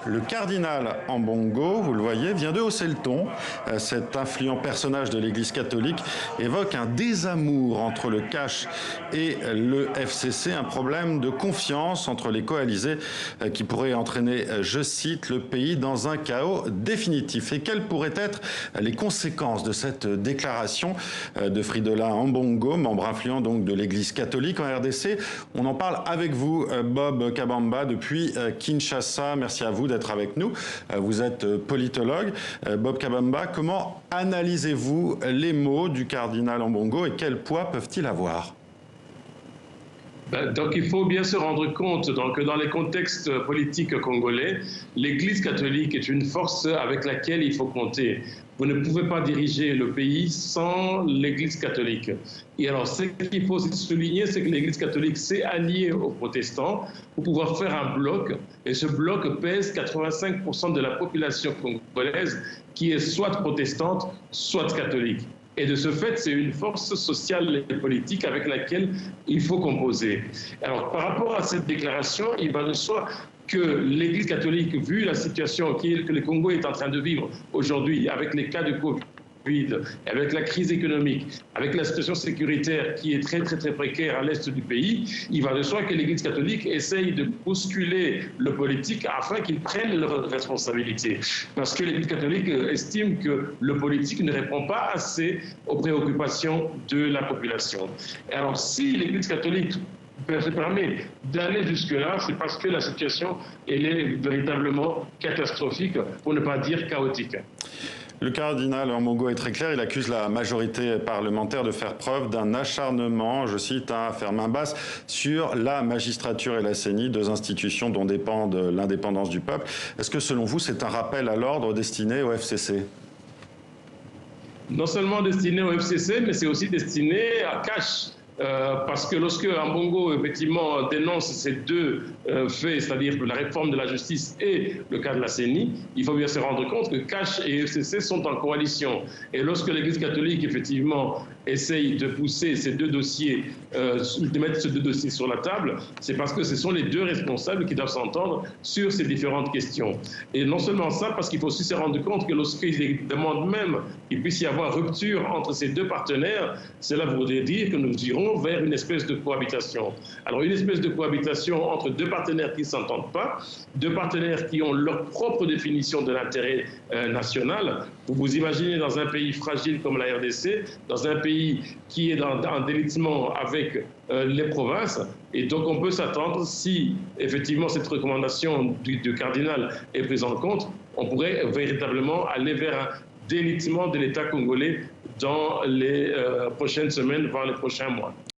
Le cardinal Ambongo, vous le voyez, vient de hausser le ton. Cet influent personnage de l'Église catholique évoque un désamour entre le cash et le FCC, un problème de confiance entre les coalisés qui pourrait entraîner, je cite, le pays dans un chaos définitif. Et quelles pourraient être les conséquences de cette déclaration de Fridolin Ambongo, membre influent donc de l'Église catholique en RDC? On en parle avec vous, Bob Kabamba, depuis Kinshasa. Merci à vous d'être avec nous. Vous êtes politologue. Bob Kabamba, comment analysez-vous les mots du cardinal Ambongo et quel poids peuvent-ils avoir? Donc il faut bien se rendre compte que dans les contextes politiques congolais, l'Église catholique est une force avec laquelle il faut compter. Vous ne pouvez pas diriger le pays sans l'Église catholique. Et alors, ce qu'il faut souligner, c'est que l'Église catholique s'est alliée aux protestants pour pouvoir faire un bloc. Et ce bloc pèse 85% de la population congolaise qui est soit protestante, soit catholique. Et de ce fait, c'est une force sociale et politique avec laquelle il faut composer. Alors, par rapport à cette déclaration, il va de soi que l'Église catholique, vu la situation que le Congo est en train de vivre aujourd'hui, avec les cas de Covid, avec la crise économique, avec la situation sécuritaire qui est très précaire à l'est du pays, il va de soi que l'Église catholique essaye de bousculer le politique afin qu'il prenne leurs responsabilités. Parce que l'Église catholique estime que le politique ne répond pas assez aux préoccupations de la population. Alors si l'Église catholique se permet d'aller jusque-là, c'est parce que la situation elle est véritablement catastrophique, pour ne pas dire chaotique. Le cardinal Ambongo est très clair, il accuse la majorité parlementaire de faire preuve d'un acharnement, je cite, à faire main basse sur la magistrature et la CENI, deux institutions dont dépend l'indépendance du peuple. Est-ce que selon vous, c'est un rappel à l'ordre destiné au FCC? Non seulement destiné au FCC, mais c'est aussi destiné à Cash. Parce que lorsque Ambongo effectivement dénonce ces deux faits, c'est-à-dire la réforme de la justice et le cas de la CENI, il faut bien se rendre compte que Cash et FCC sont en coalition. Et lorsque l'Église catholique effectivement essaye de pousser ces deux dossiers, de mettre ces deux dossiers sur la table, c'est parce que ce sont les deux responsables qui doivent s'entendre sur ces différentes questions. Et non seulement ça, parce qu'il faut aussi se rendre compte que lorsqu'ils demandent même qu'il puisse y avoir rupture entre ces deux partenaires, cela voudrait dire que nous irons vers une espèce de cohabitation. Alors une espèce de cohabitation entre deux partenaires qui ne s'entendent pas, deux partenaires qui ont leur propre définition de l'intérêt national. Vous vous imaginez dans un pays fragile comme la RDC, dans un pays qui est en délitement avec les provinces, et donc on peut s'attendre, si effectivement cette recommandation du cardinal est prise en compte, on pourrait véritablement aller vers un délitement de l'État congolais dans les prochaines semaines, voire les prochains mois.